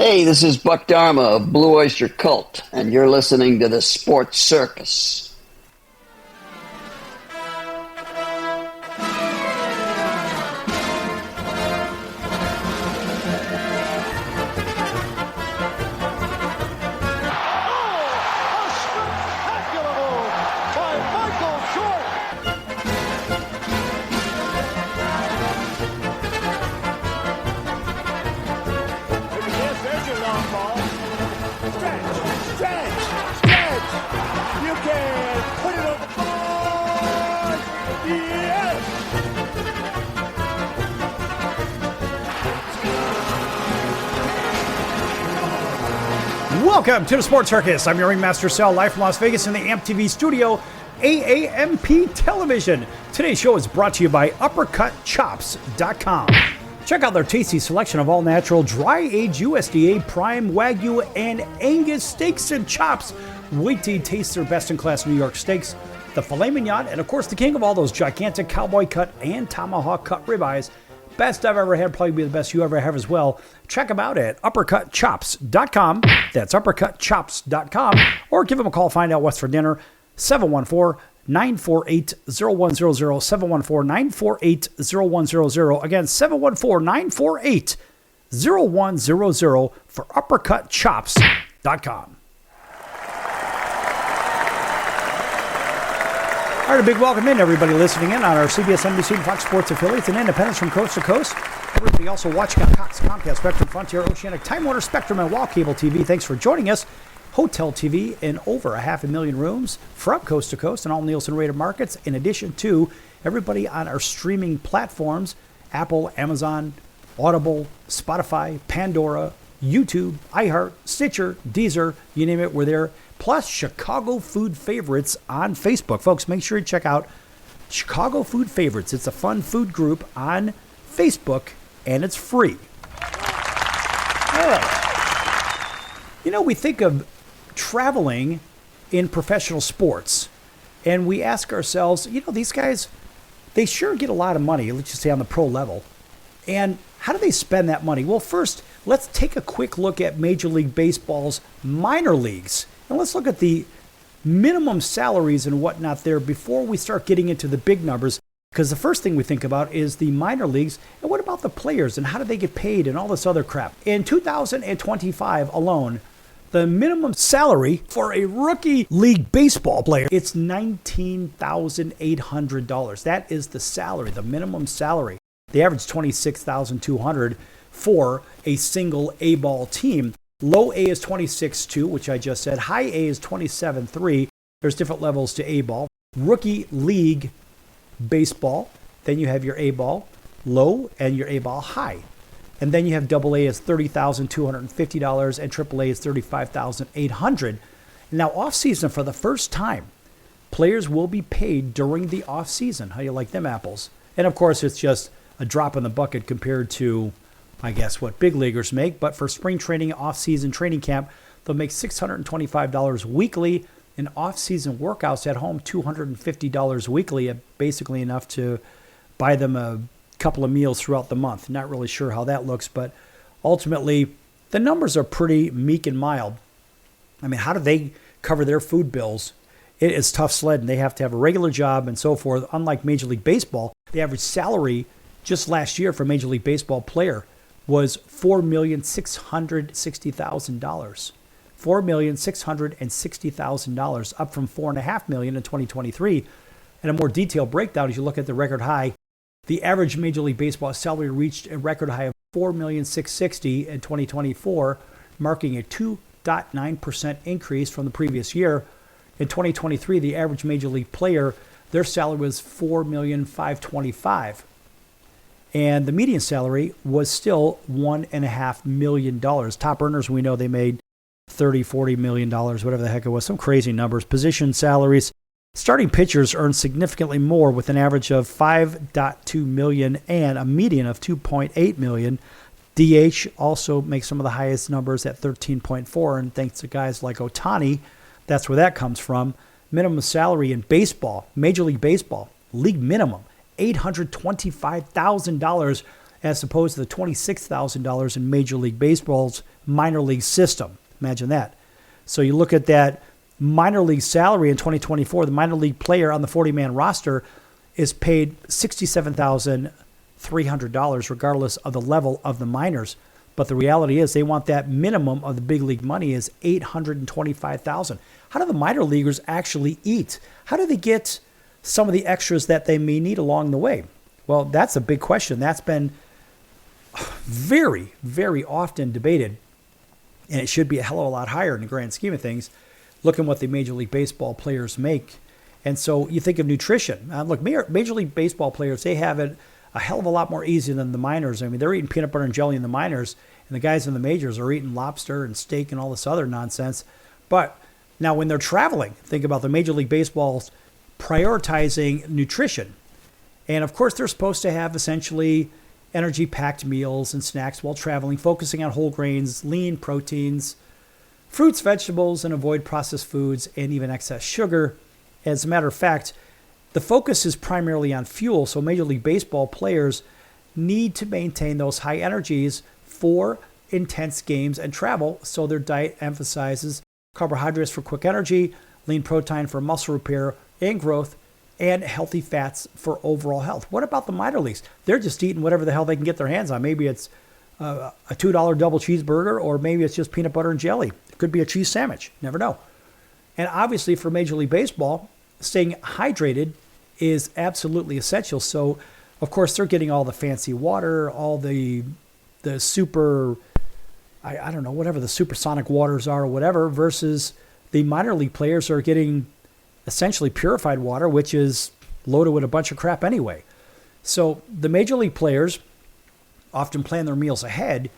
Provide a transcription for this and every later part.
Hey, this is Buck Dharma of Blue Oyster Cult, and you're listening to the Sports Circus. Welcome to the Sports Circus. I'm your Ringmaster Sal, live from Las Vegas in the AMP TV studio, AAMP Television. Today's show is brought to you by UppercutChops.com. Check out their tasty selection of all-natural, dry-aged USDA, prime, Wagyu, and Angus steaks and chops. Wait till you taste their best-in-class New York steaks, the filet mignon, and of course the king of all those gigantic cowboy cut and tomahawk cut ribeyes. Best I've ever had, probably be the best you ever have as well. Check them out at UppercutChops.com. That's UppercutChops.com. Or give them a call, find out what's for dinner. 714-948-0100. 714-948-0100. Again, 714-948-0100 for UppercutChops.com. All right, a big welcome in, everybody listening in on our CBS, NBC, and Fox Sports affiliates and independents from coast to coast. Everybody also watching on Cox, Comcast, Spectrum, Frontier, Oceanic, Time Warner, Spectrum, and Wall Cable TV. Thanks for joining us. Hotel TV in over 500,000 rooms from coast to coast in all Nielsen rated markets, in addition to everybody on our streaming platforms, Apple, Amazon, Audible, Spotify, Pandora, YouTube, iHeart, Stitcher, Deezer, you name it, we're there. Plus Chicago Food Favorites on Facebook. Folks, make sure you check out Chicago Food Favorites. It's a fun food group on Facebook, and it's free. All right. You know, we think of traveling in professional sports, and we ask ourselves, you know, these guys, they sure get a lot of money, let's just say on the pro level. And how do they spend that money? Well, first, let's take a quick look at Major League Baseball's minor leagues. And let's look at the minimum salaries and whatnot there before we start getting into the big numbers. Because the first thing we think about is the minor leagues. And what about the players and how do they get paid and all this other crap? In 2025 alone, the minimum salary for a rookie league baseball player, it's $19,800. That is the salary, the minimum salary. The average $26,200 for a single A-ball team. Low A is 26.2, which I just said. High A is 27.3. There's different levels to A-ball. Rookie league baseball. Then you have your A-ball low and your A-ball high. And then you have double A is $30,250 and triple A is $35,800. Now, off-season, for the first time, players will be paid during the off-season. How do you like them apples? And, of course, it's just a drop in the bucket compared to, I guess, what big leaguers make. But for spring training, off-season training camp, they'll make $625 weekly. And off-season workouts at home, $250 weekly, basically enough to buy them a couple of meals throughout the month. Not really sure how that looks, but ultimately, the numbers are pretty meek and mild. I mean, how do they cover their food bills? It is tough sledding. They have to have a regular job and so forth. Unlike Major League Baseball, the average salary just last year for a Major League Baseball player was $4,660,000. $4,660,000, up from $4.5 million in 2023. And a more detailed breakdown, as you look at the record high, the average Major League Baseball salary reached a record high of $4,660,000 in 2024, marking a 2.9% increase from the previous year. In 2023, the average Major League player, their salary was $4,525,000. And the median salary was still $1.5 million. Top earners, we know they made $30, $40 million, whatever the heck it was, some crazy numbers. Position salaries. Starting pitchers earn significantly more with an average of $5.2 million and a median of $2.8 million. DH also makes some of the highest numbers at 13.4, and thanks to guys like Ohtani, that's where that comes from. Minimum salary in baseball, Major League Baseball, league minimum, $825,000 as opposed to the $26,000 in Major League Baseball's minor league system. Imagine that. So you look at that minor league salary in 2024, the minor league player on the 40-man roster is paid $67,300 regardless of the level of the minors. But the reality is they want that minimum of the big league money is $825,000. How do the minor leaguers actually eat? How do they get some of the extras that they may need along the way? Well, that's a big question. That's been very, very often debated, and it should be a hell of a lot higher in the grand scheme of things, looking what the Major League Baseball players make. And so you think of nutrition. Look, Major League Baseball players, they have it a hell of a lot more easy than the minors. I mean, they're eating peanut butter and jelly in the minors, and the guys in the majors are eating lobster and steak and all this other nonsense. But now when they're traveling, think about the Major League Baseball's prioritizing nutrition. And of course, they're supposed to have essentially energy-packed meals and snacks while traveling, focusing on whole grains, lean proteins, fruits, vegetables, and avoid processed foods and even excess sugar. As a matter of fact, the focus is primarily on fuel, so Major League Baseball players need to maintain those high energies for intense games and travel, so their diet emphasizes carbohydrates for quick energy, lean protein for muscle repair and growth, and healthy fats for overall health. What about the minor leagues? They're just eating whatever the hell they can get their hands on. Maybe it's a $2 double cheeseburger, or maybe it's just peanut butter and jelly. It could be a cheese sandwich. Never know. And obviously for Major League Baseball, staying hydrated is absolutely essential. So, of course, they're getting all the fancy water, all the super, I don't know, whatever the supersonic waters are or whatever, versus the minor league players are getting essentially purified water, which is loaded with a bunch of crap anyway. So the major league players often plan their meals ahead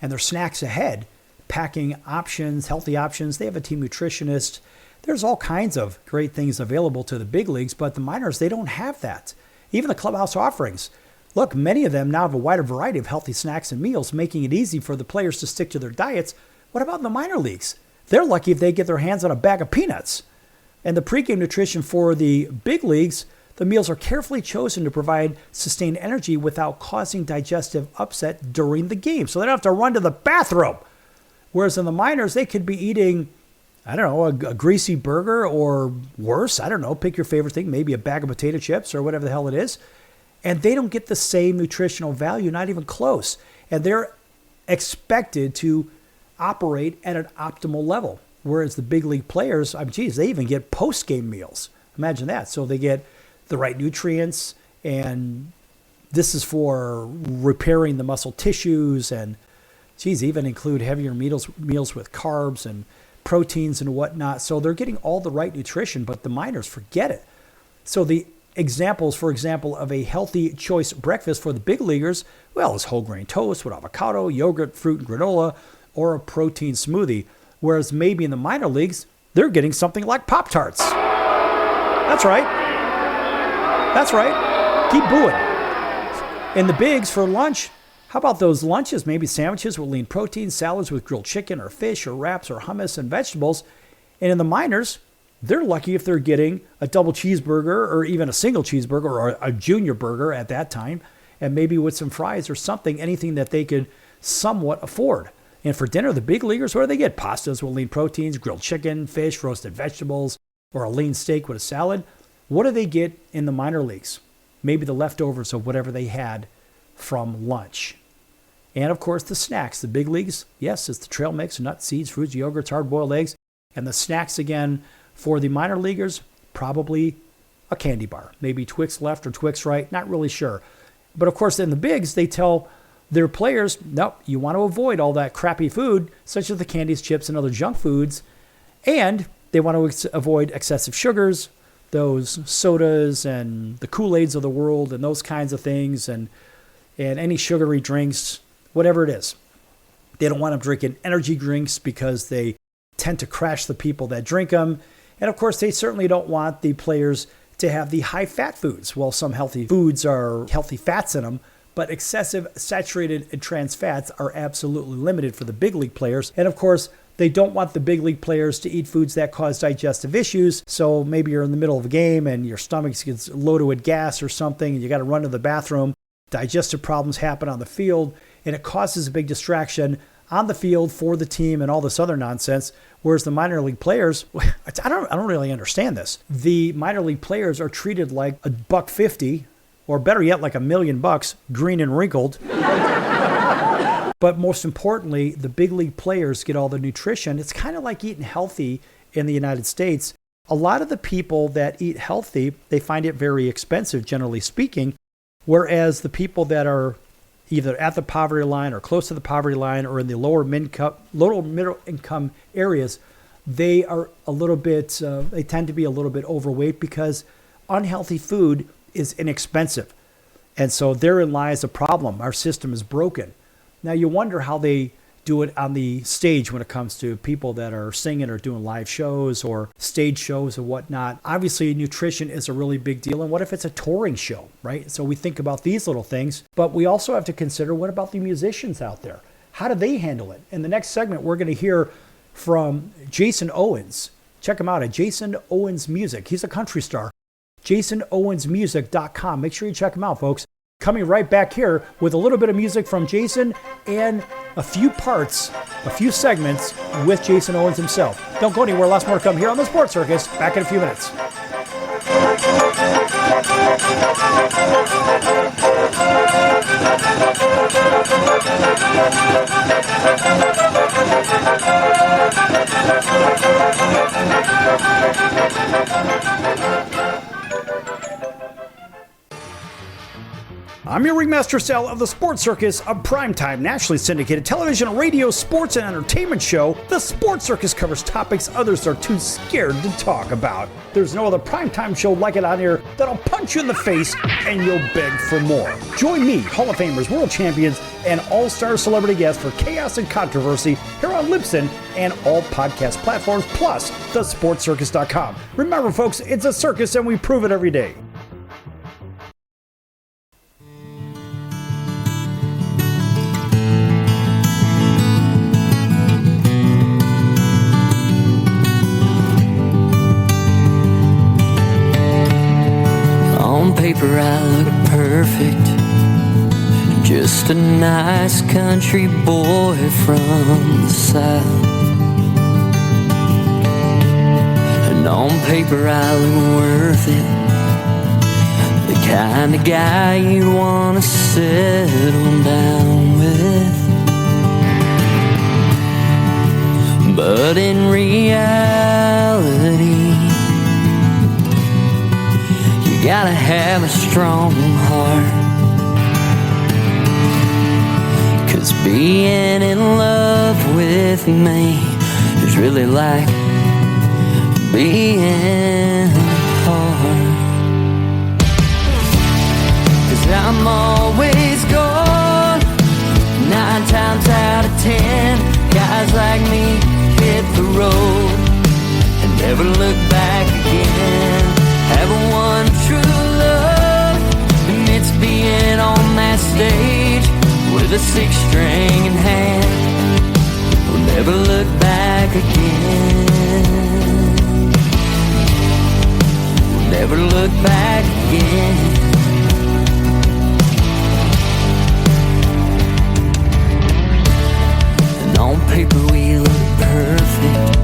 and their snacks ahead, packing options, healthy options. They have a team nutritionist. There's all kinds of great things available to the big leagues, but the minors, they don't have that. Even the clubhouse offerings. Look, many of them now have a wider variety of healthy snacks and meals, making it easy for the players to stick to their diets. What about the minor leagues? They're lucky if they get their hands on a bag of peanuts. And the pregame nutrition for the big leagues, the meals are carefully chosen to provide sustained energy without causing digestive upset during the game. So they don't have to run to the bathroom. Whereas in the minors, they could be eating, I don't know, a greasy burger, or worse, I don't know, pick your favorite thing, maybe a bag of potato chips or whatever the hell it is. And they don't get the same nutritional value, not even close. And they're expected to operate at an optimal level. Whereas the big league players, they even get post-game meals. Imagine that. So they get the right nutrients, and this is for repairing the muscle tissues, and even include heavier meals with carbs and proteins and whatnot. So they're getting all the right nutrition, but the minors, forget it. So the examples, for example, of a healthy choice breakfast for the big leaguers, well, is whole grain toast with avocado, yogurt, fruit, and granola, or a protein smoothie. Whereas maybe in the minor leagues, they're getting something like Pop-Tarts. That's right. That's right. Keep booing. In the bigs for lunch, how about those lunches? Maybe sandwiches with lean protein, salads with grilled chicken or fish or wraps or hummus and vegetables. And in the minors, they're lucky if they're getting a double cheeseburger or even a single cheeseburger or a junior burger at that time, and maybe with some fries or something, anything that they could somewhat afford. And for dinner, the big leaguers, what do they get? Pastas with lean proteins, grilled chicken, fish, roasted vegetables, or a lean steak with a salad. What do they get in the minor leagues? Maybe the leftovers of whatever they had from lunch. And of course, the snacks. The big leagues, yes, it's the trail mix, nuts, seeds, fruits, yogurts, hard-boiled eggs. And the snacks, again, for the minor leaguers, probably a candy bar. Maybe Twix left or Twix right, not really sure. But of course, in the bigs, they tell their players, no, you want to avoid all that crappy food, such as the candies, chips, and other junk foods. And they want to avoid excessive sugars, those sodas and the Kool-Aids of the world and those kinds of things, and any sugary drinks, whatever it is. They don't want them drinking energy drinks because they tend to crash the people that drink them. And of course, they certainly don't want the players to have the high-fat foods. Well, some healthy foods are healthy fats in them, but excessive saturated and trans fats are absolutely limited for the big league players. And of course, they don't want the big league players to eat foods that cause digestive issues. So maybe you're in the middle of a game and your stomach gets loaded with gas or something, and you got to run to the bathroom. digestive problems happen on the field, and it causes a big distraction on the field for the team and all this other nonsense. Whereas the minor league players, I don't really understand this. The minor league players are treated like $150, or better yet, like $1 million, green and wrinkled. But most importantly, the big league players get all the nutrition. It's kind of like eating healthy in the United States. A lot of the people that eat healthy, they find it very expensive, generally speaking, whereas the people that are either at the poverty line or close to the poverty line or in the lower middle income areas, they are a little bit, they tend to be a little bit overweight because unhealthy food is inexpensive. And so therein lies a problem. Our system is broken. Now you wonder how they do it on the stage when it comes to people that are singing or doing live shows or stage shows or whatnot. Obviously, nutrition is a really big deal. And what if it's a touring show, right? So we think about these little things, but we also have to consider, what about the musicians out there? How do they handle it? In the next segment, we're going to hear from Jason Owens. Check him out at Jason Owens Music. He's a country star. JasonOwensMusic.com. Make sure you check him out, folks. Coming right back here with a little bit of music from Jason and a few segments with Jason Owens himself. Don't go anywhere. Lots more to come here on the Sports Circus. Back in a few minutes. I'm your Ringmaster Sal of the Sports Circus, a primetime, nationally syndicated television, radio, sports, and entertainment show. The Sports Circus covers topics others are too scared to talk about. There's no other primetime show like it on here that'll punch you in the face and you'll beg for more. Join me, Hall of Famers, world champions, and all-star celebrity guests for chaos and controversy here on Libsyn and all podcast platforms, plus thesportscircus.com. Remember, folks, it's a circus and we prove it every day. Paper I look perfect, just a nice country boy from the south. And on paper I look worth it, the kind of guy you wanna settle down with. But in reality, you gotta have a strong heart, 'cause being in love with me is really like being hard. 'Cause I'm always gone, 9 times out of 10. Guys like me hit the road and never look back again. Have one true love, and it's being on that stage with a 6-string in hand. We'll never look back again. We'll never look back again. And on paper we look perfect.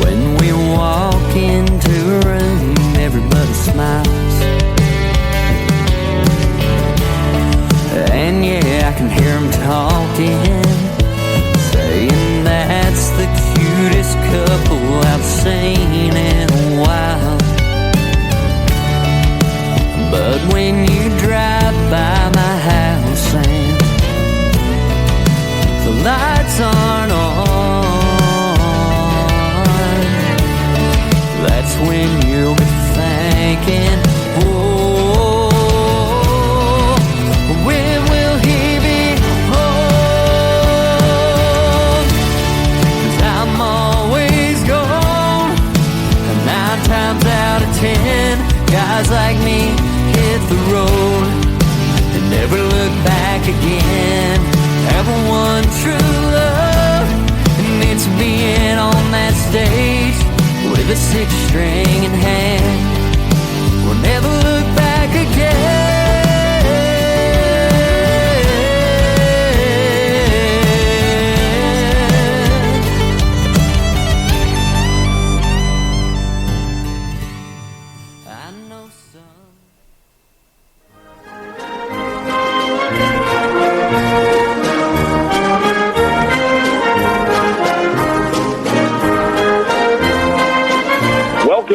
When we walk into a room, everybody smiles. And yeah, I can hear them talking, saying that's the cutest couple I've seen in a while. But when you drive by my house and the lights aren't on, that's when you'll be thinking, oh, when will he be home? 'Cause I'm always gone, and 9 times out of 10, guys like me hit the road and never look back again. Have one true love, and it's being on that stage with a 6-string in hand. We'll never look back again.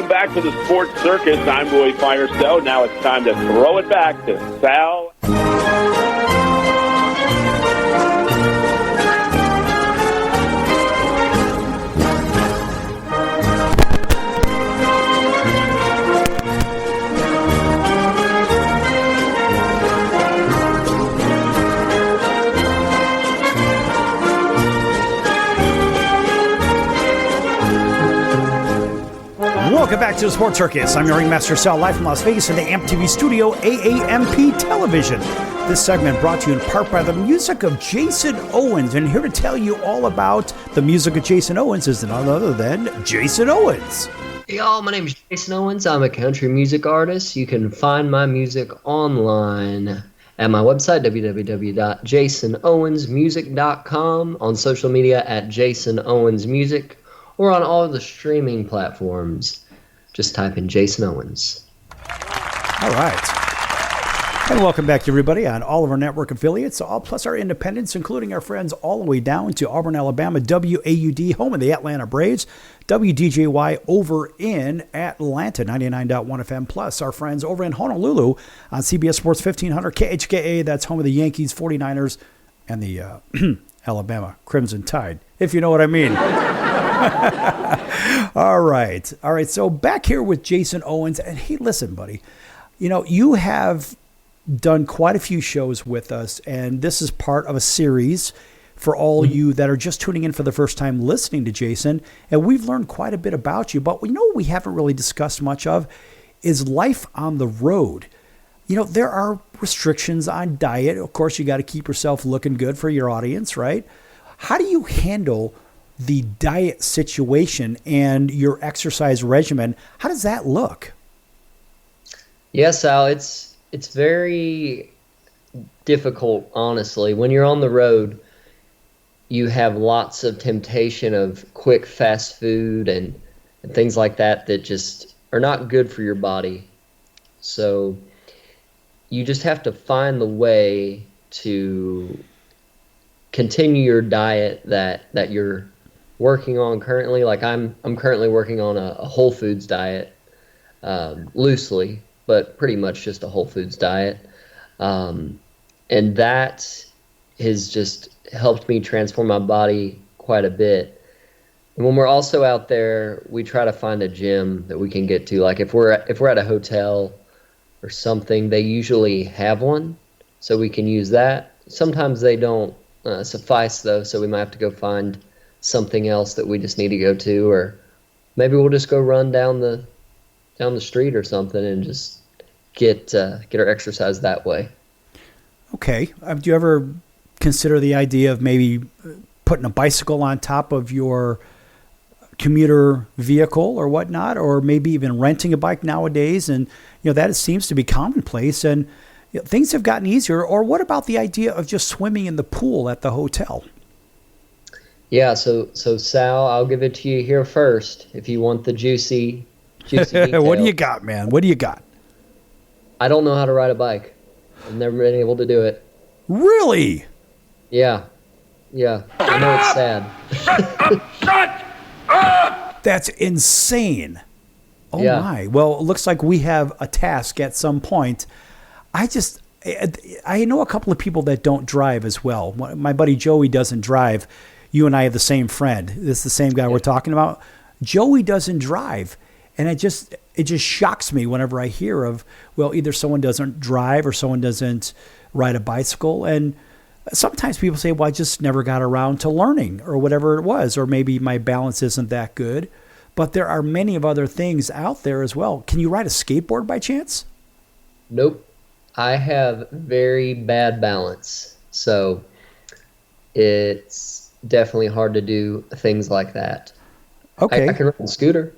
Welcome back to the Sports Circus. I'm Roy Firestone. Now it's time to throw it back to Sal. Welcome back to the Sports Circus. I'm your Ringmaster Sal, live from Las Vegas in the AMP TV studio, AAMP Television. This segment brought to you in part by the music of Jason Owens. And here to tell you all about the music of Jason Owens is none other than Jason Owens. Hey y'all, my name is Jason Owens. I'm a country music artist. You can find my music online at my website, www.jasonowensmusic.com, on social media at Jason Owens Music, or on all the streaming platforms. Just type in Jason Owens. All right. And welcome back, everybody, on all of our network affiliates, all plus our independents, including our friends all the way down to Auburn, Alabama, WAUD, home of the Atlanta Braves, WDJY over in Atlanta, 99.1 FM, plus our friends over in Honolulu on CBS Sports 1500, KHKA, that's home of the Yankees, 49ers, and the Alabama Crimson Tide, if you know what I mean. All right. So back here with Jason Owens. And hey, listen, buddy, you have done quite a few shows with us, and this is part of a series for all you that are just tuning in for the first time listening to Jason. And we've learned quite a bit about you, but what we haven't really discussed much of is life on the road. There are restrictions on diet. Of course, you got to keep yourself looking good for your audience, right? How do you handle the diet situation and your exercise regimen? How does that look? Yes, Al, it's very difficult, honestly. When you're on the road, you have lots of temptation of quick fast food and things like that just are not good for your body. So you just have to find the way to continue your diet that you're working on currently. Like I'm currently working on a whole foods diet, loosely, but pretty much just a whole foods diet. And that has just helped me transform my body quite a bit. And when we're also out there, we try to find a gym that we can get to. Like if we're at a hotel or something, they usually have one, so we can use that. Sometimes they don't suffice though, so we might have to go find something else that we just need to go to, or maybe we'll just go run down the street or something and just get our exercise that way. Okay. Do you ever consider the idea of maybe putting a bicycle on top of your commuter vehicle or whatnot, or maybe even renting a bike nowadays? And that seems to be commonplace, and things have gotten easier. Or what about the idea of just swimming in the pool at the hotel? Yeah, so Sal, I'll give it to you here first if you want the juicy detail. What do you got, man? What do you got? I don't know how to ride a bike. I've never been able to do it. Really? Yeah. I know it's sad. Shut up! That's insane. Oh, yeah. My. Well, it looks like we have a task at some point. I know a couple of people that don't drive as well. My buddy Joey doesn't drive. You and I have the same friend. This is the same guy we're talking about. Joey doesn't drive. And it just shocks me whenever I hear of, either someone doesn't drive or someone doesn't ride a bicycle. And sometimes people say, I just never got around to learning, or whatever it was, or maybe my balance isn't that good. But there are many of other things out there as well. Can you ride a skateboard by chance? Nope. I have very bad balance. So it's definitely hard to do things like that. Okay. I can ride a scooter.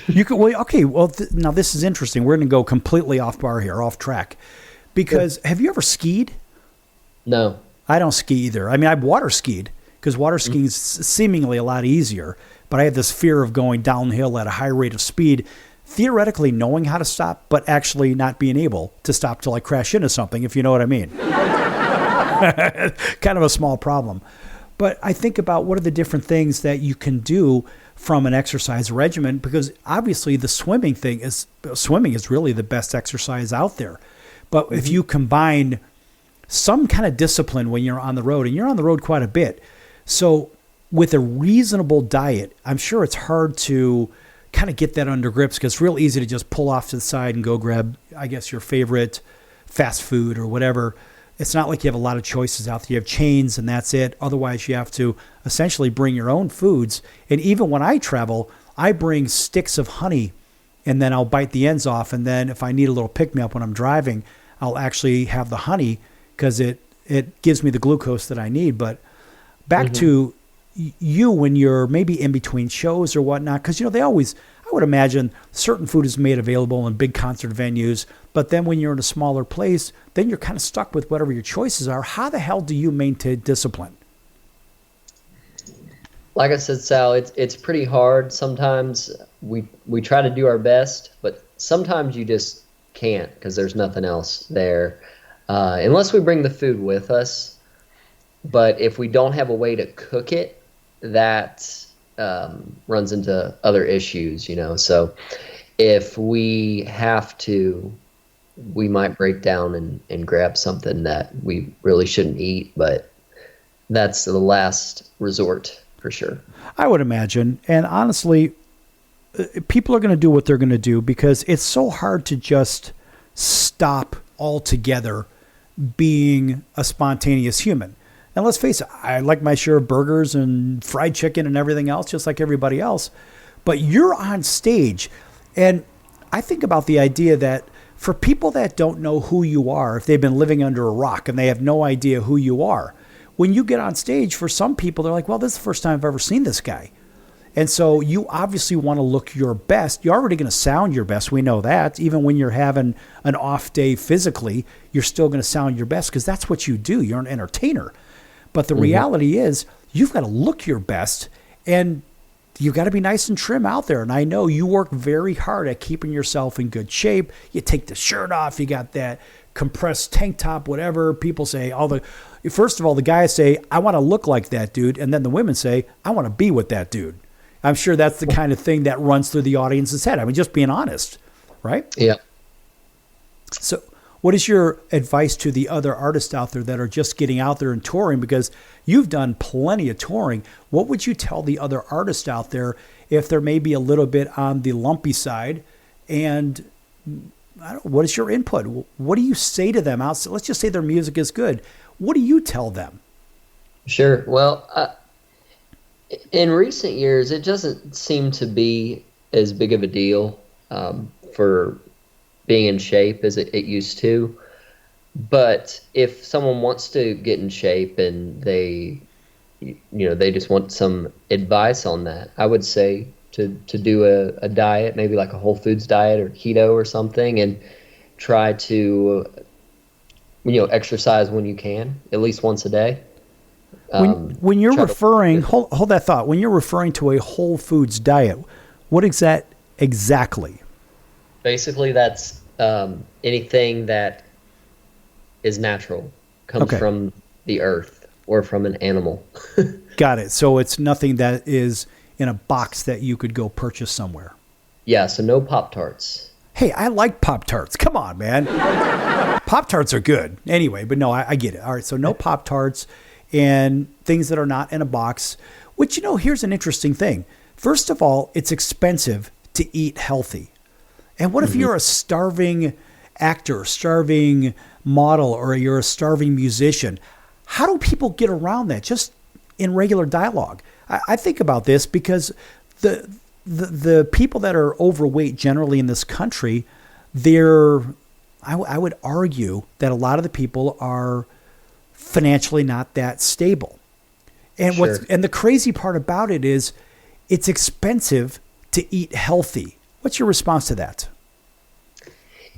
You could. Well, okay. Well, now this is interesting. We're going to go completely off track, because have you ever skied? No. I don't ski either. I mean, I've water skied, because water skiing is seemingly a lot easier. But I had this fear of going downhill at a high rate of speed, theoretically knowing how to stop, but actually not being able to stop till I crash into something, if you know what I mean. Kind of a small problem. But I think about what are the different things that you can do from an exercise regimen, because obviously the swimming is really the best exercise out there. But if you combine some kind of discipline when you're on the road, and you're on the road quite a bit, so with a reasonable diet, I'm sure it's hard to kind of get that under grips, because it's real easy to just pull off to the side and go grab, I guess, your favorite fast food or whatever. It's not like you have a lot of choices out there. You have chains and that's it. Otherwise, you have to essentially bring your own foods. And even when I travel, I bring sticks of honey, and then I'll bite the ends off. And then if I need a little pick-me-up when I'm driving, I'll actually have the honey, because it gives me the glucose that I need. But back to you when you're maybe in between shows or whatnot, because, I would imagine certain food is made available in big concert venues, but then when you're in a smaller place, then you're kind of stuck with whatever your choices are. How the hell do you maintain discipline? Like I said, Sal, it's pretty hard. Sometimes we try to do our best, but sometimes you just can't, because there's nothing else there, unless we bring the food with us. But if we don't have a way to cook it, that runs into other issues, So if we have to, we might break down and grab something that we really shouldn't eat, but that's the last resort for sure. I would imagine. And honestly, people are going to do what they're going to do, because it's so hard to just stop altogether being a spontaneous human. And let's face it, I like my share of burgers and fried chicken and everything else, just like everybody else. But you're on stage. And I think about the idea that for people that don't know who you are, if they've been living under a rock and they have no idea who you are, when you get on stage, for some people, they're like, well, this is the first time I've ever seen this guy. And so you obviously want to look your best. You're already going to sound your best. We know that. Even when you're having an off day physically, you're still going to sound your best, because that's what you do. You're an entertainer. But the reality is, you've got to look your best, and you've got to be nice and trim out there. And I know you work very hard at keeping yourself in good shape. You take the shirt off. You got that compressed tank top, whatever. People say, first of all, the guys say, I want to look like that dude. And then the women say, I want to be with that dude. I'm sure that's the kind of thing that runs through the audience's head. I mean, just being honest, right? Yeah. So what is your advice to the other artists out there that are just getting out there and touring? Because you've done plenty of touring. What would you tell the other artists out there if they're maybe a little bit on the lumpy side? And what is your input? What do you say to them? Let's just say their music is good. What do you tell them? Sure. Well, in recent years, it doesn't seem to be as big of a deal for being in shape as it used to. But if someone wants to get in shape and they just want some advice on that, I would say to do a diet, maybe like a whole foods diet or keto or something, and try to exercise when you can, at least once a day. When you're referring, hold that thought. When you're referring to a whole foods diet, what is that exactly? Basically, that's anything that is natural, comes from the earth or from an animal. Got it. So it's nothing that is in a box that you could go purchase somewhere. Yeah, so no Pop-Tarts. Hey, I like Pop-Tarts. Come on, man. Pop-Tarts are good. Anyway, but no, I get it. All right, so no Pop-Tarts and things that are not in a box, which, here's an interesting thing. First of all, it's expensive to eat healthy. And what if you're a starving actor, starving model, or you're a starving musician? How do people get around that just in regular dialogue? I think about this because the people that are overweight generally in this country, I would argue that a lot of the people are financially not that stable. And Sure. and the crazy part about it is it's expensive to eat healthy. What's your response to that?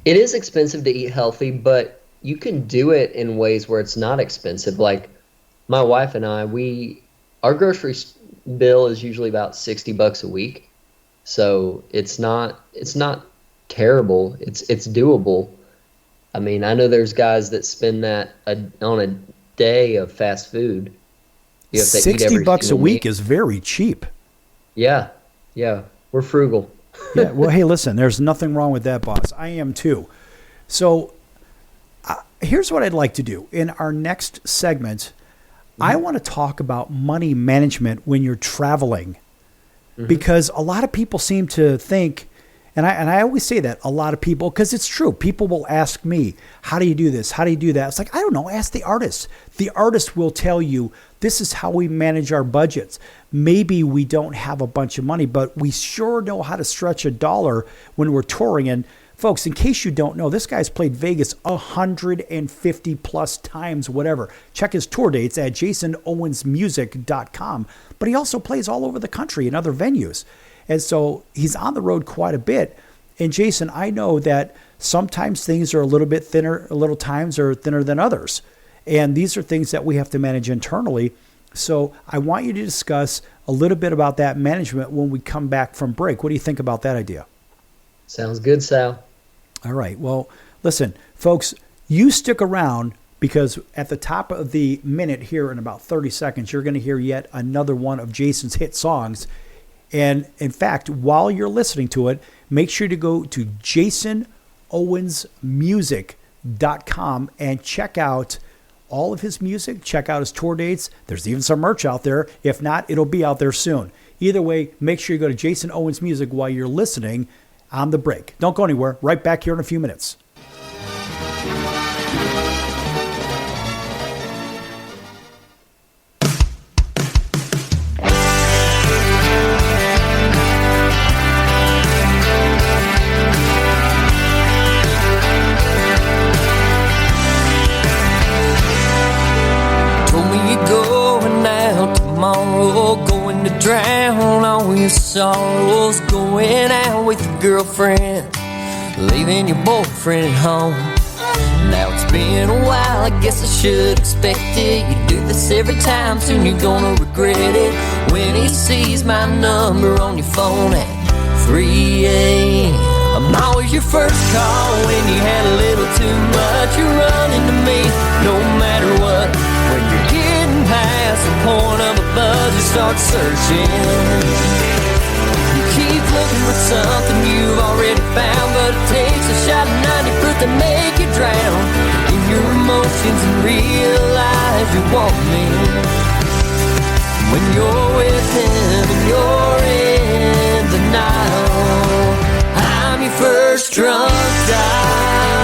It is expensive to eat healthy, but you can do it in ways where it's not expensive. Like my wife and I, our grocery bill is usually about $60 a week. So it's not terrible. It's doable. I mean, I know there's guys that spend that on a day of fast food. You have to eat $60 every a single week meal. is very cheap. Yeah, we're frugal. Yeah. Well, hey, listen, there's nothing wrong with that, boss. I am too. So here's what I'd like to do. In our next segment, I want to talk about money management when you're traveling, because a lot of people seem to think, and I always say that, a lot of people, because it's true. People will ask me, how do you do this? How do you do that? It's like, I don't know. Ask the artist. The artist will tell you, this is how we manage our budgets. Maybe we don't have a bunch of money, but we sure know how to stretch a dollar when we're touring. And folks, in case you don't know, this guy's played Vegas 150 plus times, whatever. Check his tour dates at jasonowensmusic.com. But he also plays all over the country in other venues. And so he's on the road quite a bit. And Jason, I know that sometimes things are a little bit thinner, a little times are thinner than others. And these are things that we have to manage internally. So I want you to discuss a little bit about that management when we come back from break. What do you think about that idea? Sounds good, Sal. All right. Well, listen, folks, you stick around, because at the top of the minute here in about 30 seconds, you're going to hear yet another one of Jason's hit songs. And in fact, while you're listening to it, make sure to go to jasonowensmusic.com and check out all of his music, check out his tour dates. There's even some merch out there. If not, it'll be out there soon. Either way, make sure you go to Jason Owens Music while you're listening on the break. Don't go anywhere. Right back here in a few minutes. Told me you're going out tomorrow, going to drown all your sorrows, going out with your girlfriend, leaving your boyfriend at home. Now it's been a while, I guess I should expect it. You do this every time, soon you're gonna regret it. When he sees my number on your phone at 3 a.m. I'm always your first call when you had a little too much. You're running to me no matter what. When you're getting past the point of a buzz, you start searching. You keep looking for something you've already found, but it takes a shot of 90 proof to make you drown in your emotions and realize you want me. When you're with him and you're in denial, I'm your first drunk dial.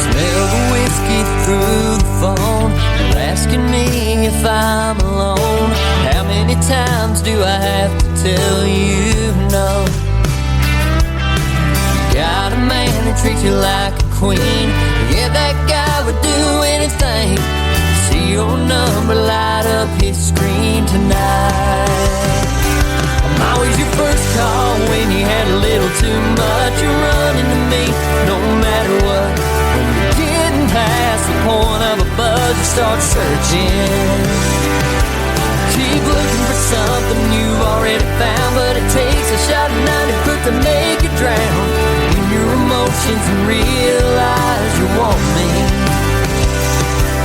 Smell the whiskey through the phone. You're asking me if I'm alone. How many times do I have to tell you no? You got a man who treats you like a queen. Yeah, that guy would do anything. See your number light up his screen tonight. I'm always your first call when you had a little too much. You're running to me no matter what. When you're getting past the point of a buzz, you start searching. Keep looking for something you've already found, but it takes a shot of 90 proof to make you drown in your emotions and realize you want me.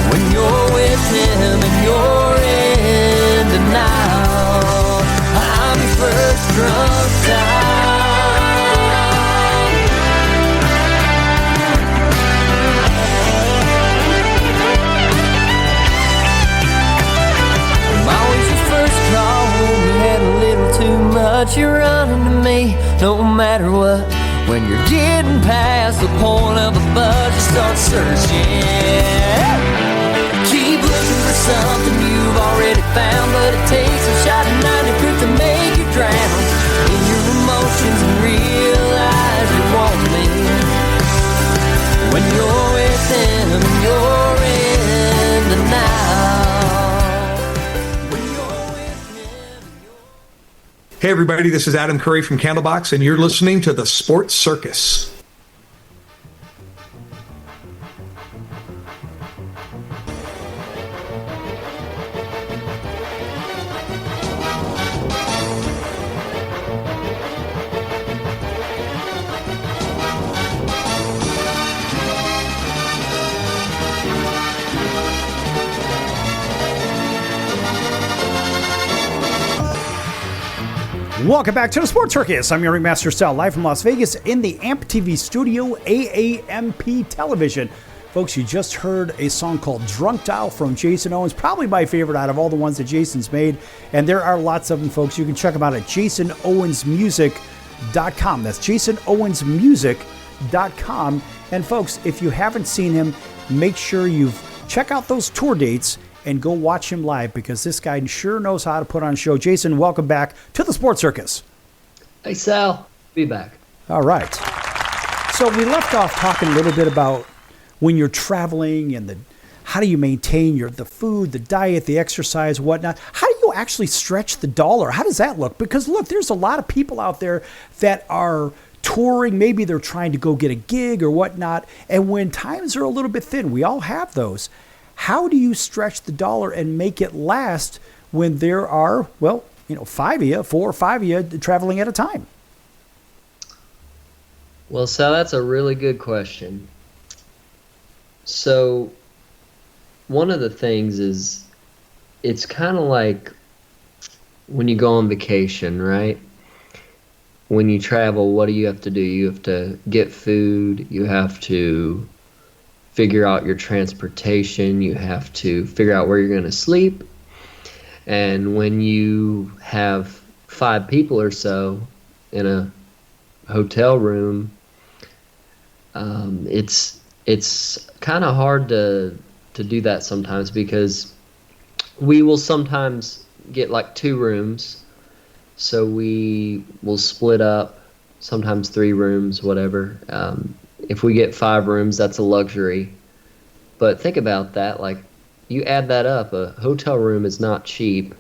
When you're with him and you're in denial, I'm your first drunk dial. I'm always your first call when you had a little too much. You're running to me no matter what. When you're getting past the point of a buzz, you start searching. Keep looking for something you've already found, but it takes a shot of 90 proof to make you drown in your emotions and realize you want me. When you're with him and you're in denial. When you're with him and you're... Hey everybody, this is Adam Curry from Candlebox, and you're listening to The Sports Circus. Welcome back to the Sports Circus. I'm your Ringmaster Sal, live from Las Vegas in the AMP TV studio, AAMP Television. Folks, you just heard a song called Drunk Dial from Jason Owens, probably my favorite out of all the ones that Jason's made. And there are lots of them, folks. You can check them out at jasonowensmusic.com. That's jasonowensmusic.com. And folks, if you haven't seen him, make sure you check out those tour dates and go watch him live, because this guy sure knows how to put on a show. Jason, welcome back to the Sports Circus. Hey, Sal. Be back. All right. So we left off talking a little bit about when you're traveling and how do you maintain the food, the diet, the exercise, whatnot. How do you actually stretch the dollar? How does that look? Because, look, there's a lot of people out there that are touring. Maybe they're trying to go get a gig or whatnot. And when times are a little bit thin, we all have those. How do you stretch the dollar and make it last when there are, four or five of you traveling at a time? Well, Sal, that's a really good question. So, one of the things is, it's kind of like when you go on vacation, right? When you travel, what do you have to do? You have to get food, you have to figure out your transportation, you have to figure out where you're going to sleep. And when you have 5 people or so in a hotel room, it's kind of hard to do that sometimes, because we will sometimes get like 2 rooms, so we will split up, sometimes 3 rooms, whatever. If we get 5 rooms, that's a luxury. But think about that, like, you add that up, a hotel room is not cheap.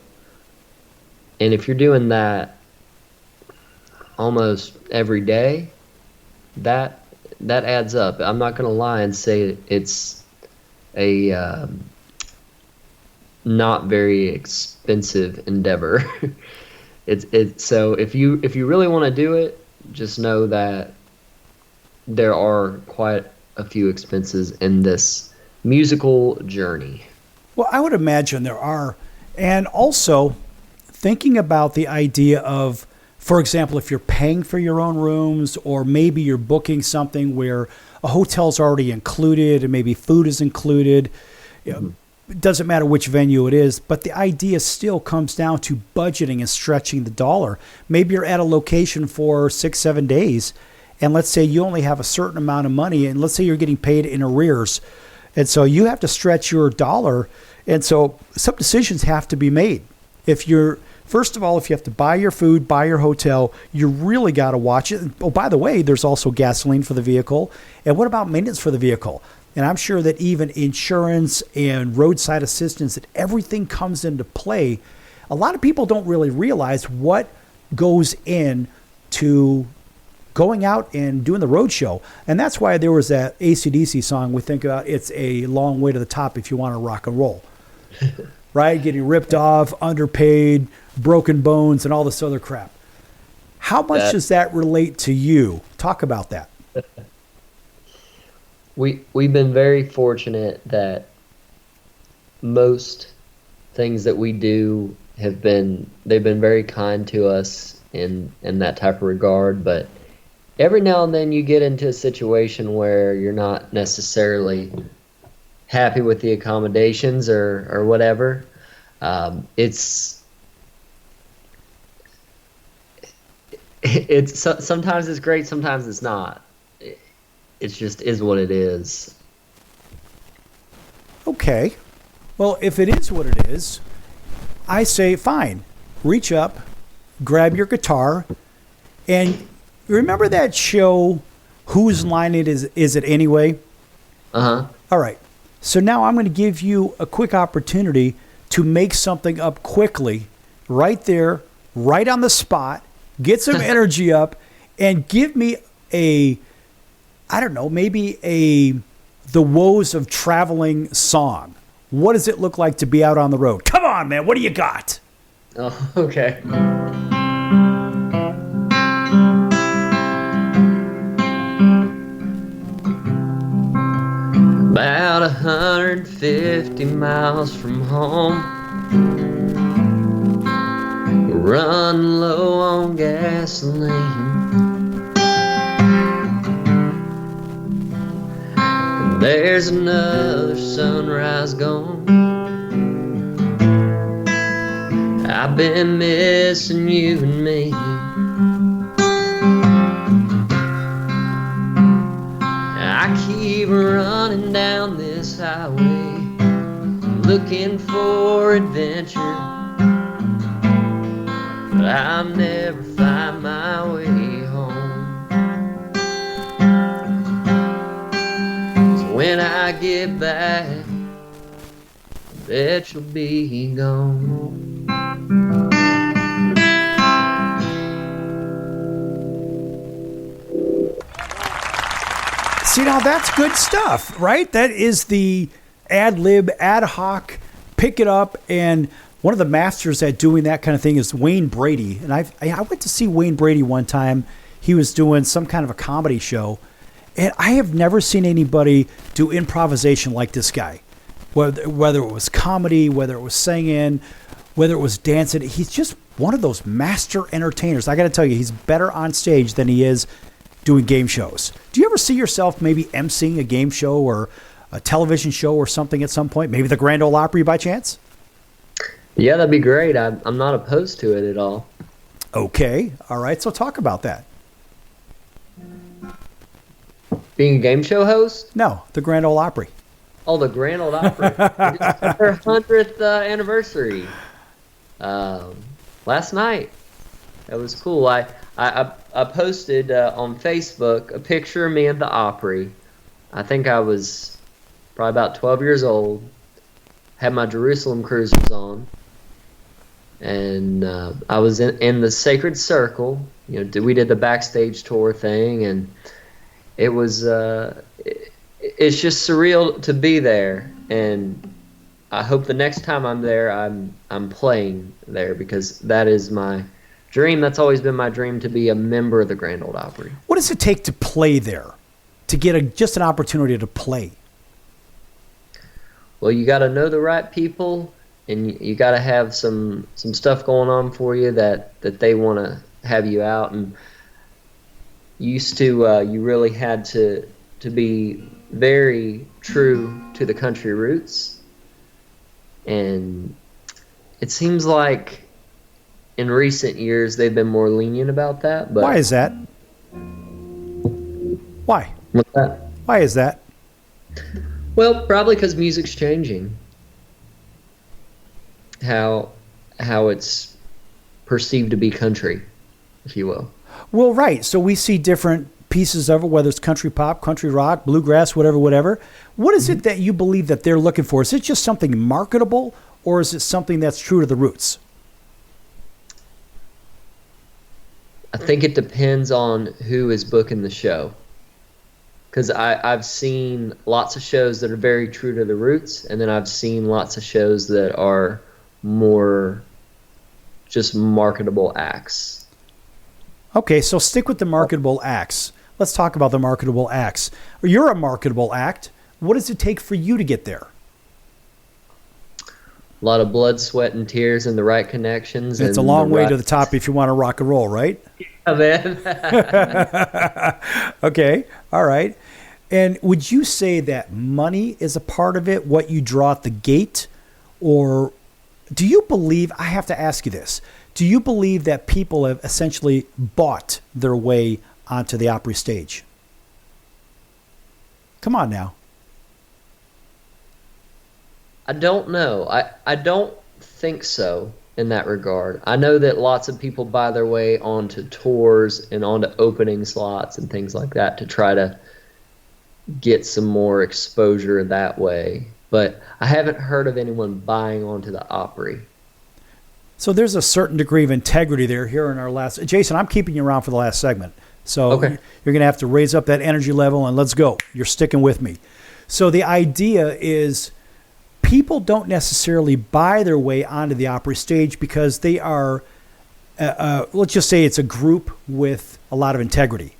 And if you're doing that almost every day, that adds up. I'm not going to lie and say it's a not very expensive endeavor. So if you really want to do it, just know that there are quite a few expenses in this musical journey. Well, I would imagine there are. And also, thinking about the idea of, for example, if you're paying for your own rooms, or maybe you're booking something where a hotel's already included and maybe food is included. It doesn't matter which venue it is, but the idea still comes down to budgeting and stretching the dollar. Maybe you're at a location for 6-7 days, and let's say you only have a certain amount of money, and let's say you're getting paid in arrears. And so you have to stretch your dollar. And so some decisions have to be made. First of all, if you have to buy your food, buy your hotel, you really got to watch it. Oh, by the way, there's also gasoline for the vehicle. And what about maintenance for the vehicle? And I'm sure that even insurance and roadside assistance, that everything comes into play. A lot of people don't really realize what goes into going out and doing the road show. And that's why there was that AC/DC song we think about, it's a long way to the top if you want to rock and roll. Right? Getting ripped off, underpaid, broken bones, and all this other crap. How much does that relate to you? Talk about that. We've been very fortunate that most things that we do they've been very kind to us in that type of regard, but every now and then you get into a situation where you're not necessarily happy with the accommodations or whatever. It's sometimes it's great, sometimes it's not. It just is what it is. Okay. Well, if it is what it is, I say fine. Reach up, grab your guitar, and remember that show, Whose Line Is It Anyway? Uh-huh. All right. So now I'm going to give you a quick opportunity to make something up quickly, right there, right on the spot, get some energy up, and give me maybe The Woes of Traveling song. What does it look like to be out on the road? Come on, man. What do you got? Oh, okay. About 150 miles from home, run low on gasoline. And there's another sunrise gone. I've been missing you and me. I keep running down this highway, looking for adventure, but I'll never find my way home. So when I get back, I bet you'll be gone. See, now that's good stuff, right? That is the ad lib, ad hoc, pick it up. And one of the masters at doing that kind of thing is Wayne Brady. And I went to see Wayne Brady one time. He was doing some kind of a comedy show. And I have never seen anybody do improvisation like this guy. Whether it was comedy, whether it was singing, whether it was dancing. He's just one of those master entertainers. I got to tell you, he's better on stage than he is doing game shows. Do you ever see yourself maybe emceeing a game show or a television show or something at some point? Maybe the Grand Ole Opry by chance? Yeah, that'd be great. I'm not opposed to it at all. Okay. All right. So talk about that. Being a game show host? No, the Grand Ole Opry. Oh, the Grand Ole Opry. It's their 100th anniversary. Last night. That was cool. I posted on Facebook a picture of me at the Opry. I think I was probably about 12 years old. Had my Jerusalem cruisers on, and I was in the Sacred Circle. You know, we did the backstage tour thing, and it was it's just surreal to be there. And I hope the next time I'm there, I'm playing there, because that is my dream. That's always been my dream, to be a member of the Grand Ole Opry. What does it take to play there? To get just an opportunity to play? Well, you got to know the right people, and you got to have some stuff going on for you that they want to have you out. And used to, you really had to be very true to the country roots. And it seems like in recent years they've been more lenient about that. But why is that? Why? What's that? Why is that? Well, probably because music's changing. How it's perceived to be country, if you will. Well, right. So we see different pieces of it, whether it's country pop, country rock, bluegrass, whatever. What is it that you believe that they're looking for? Is it just something marketable, or is it something that's true to the roots? I think it depends on who is booking the show. Because I've seen lots of shows that are very true to the roots, and then I've seen lots of shows that are more just marketable acts. Okay, so stick with the marketable acts. Let's talk about the marketable acts. You're a marketable act. What does it take for you to get there? A lot of blood, sweat, and tears, and the right connections. It's a long way to the top if you want to rock and roll, right? Yeah, man. Okay, all right. And would you say that money is a part of it, what you draw at the gate? Or do you believe, I have to ask you this, do you believe that people have essentially bought their way onto the Opry stage? Come on now. I don't know. I don't think so in that regard. I know that lots of people buy their way onto tours and onto opening slots and things like that to try to get some more exposure that way. But I haven't heard of anyone buying onto the Opry. So there's a certain degree of integrity there here in our last. Jason, I'm keeping you around for the last segment. So okay. You're going to have to raise up that energy level, and let's go. You're sticking with me. So the idea is people don't necessarily buy their way onto the Opry stage because they are, let's just say it's a group with a lot of integrity.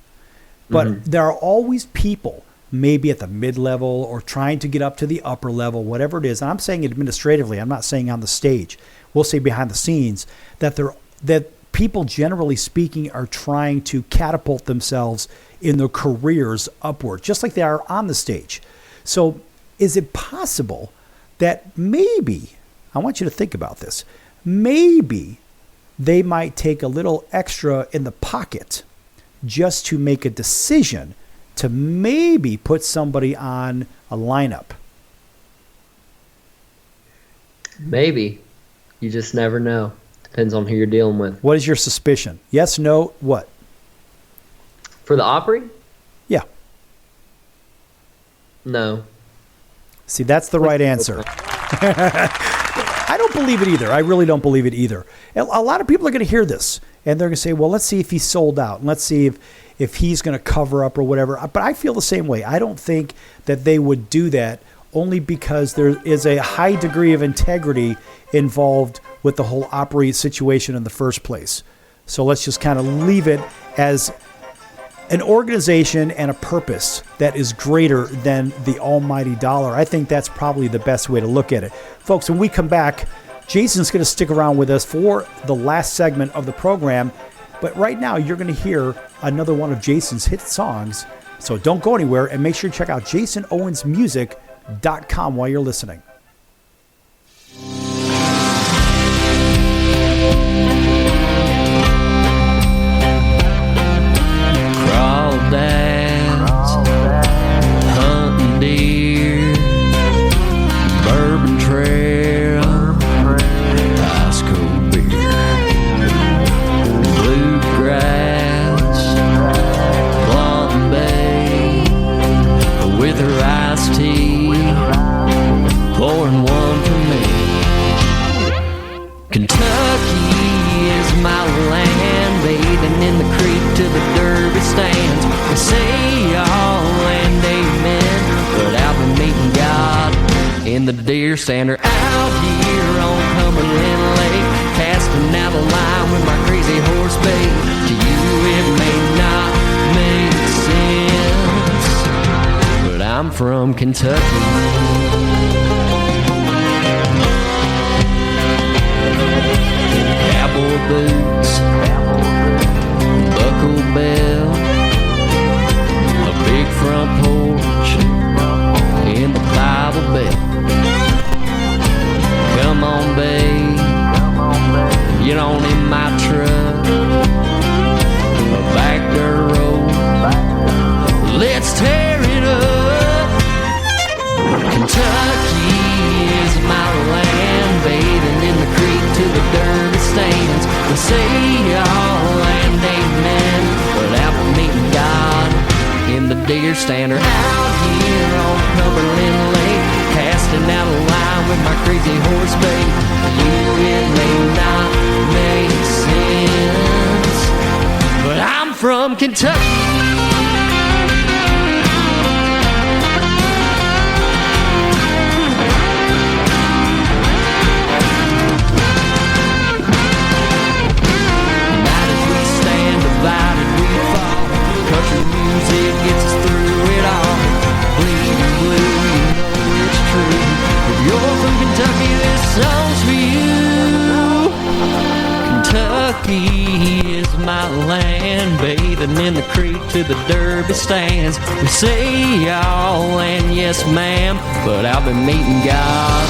But there are always people, maybe at the mid-level or trying to get up to the upper level, whatever it is. And I'm saying administratively. I'm not saying on the stage. We'll say behind the scenes that they're that people, generally speaking, are trying to catapult themselves in their careers upward, just like they are on the stage. So is it possible that maybe, I want you to think about this, maybe they might take a little extra in the pocket just to make a decision to maybe put somebody on a lineup? Maybe. You just never know. Depends on who you're dealing with. What is your suspicion? Yes, no, what? For the Opry? Yeah. No. See, that's the right answer. I don't believe it either. I really don't believe it either. A lot of people are going to hear this, and they're going to say, well, let's see if he's sold out, and let's see if he's going to cover up or whatever. But I feel the same way. I don't think that they would do that, only because there is a high degree of integrity involved with the whole Opry situation in the first place. So let's just kind of leave it as an organization and a purpose that is greater than the almighty dollar. I think that's probably the best way to look at it. Folks, when we come back, Jason's going to stick around with us for the last segment of the program. But right now, you're going to hear another one of Jason's hit songs. So don't go anywhere, and make sure to check out JasonOwensMusic.com while you're listening. Crawdads, hunting deer, Bourbon Trail, ice cold beer, bluegrass, Plum Bay, with her iced tea, pouring one for me. Kentucky is my land, bathing in the creek to the Derby stands. We say all and amen, but I've been meeting God in the deer stand, or out here on Cumberland Lake, casting out a line with my crazy horse bait. To you it may not make sense, but I'm from Kentucky. Cowboy boots, buckle bell, a big front porch, and the Bible Belt. Come on, babe, get on in my truck, a back dirt road, let's tear it up. Kentucky is my land, bathing in the creek to the Derby stands. We say all and amen, but I've been meeting God in the deer stand, or out here on Cumberland Lake, casting out a line with my crazy horse bait. You, it may not make sense, but I'm from Kentucky. Divided we fall. Country music gets us through it all. Bleeding blue, you know it's true. If you're from Kentucky, this song's for you. Kentucky is my land, bathing in the creek to the Derby stands. We say y'all and yes ma'am, but I've been meeting God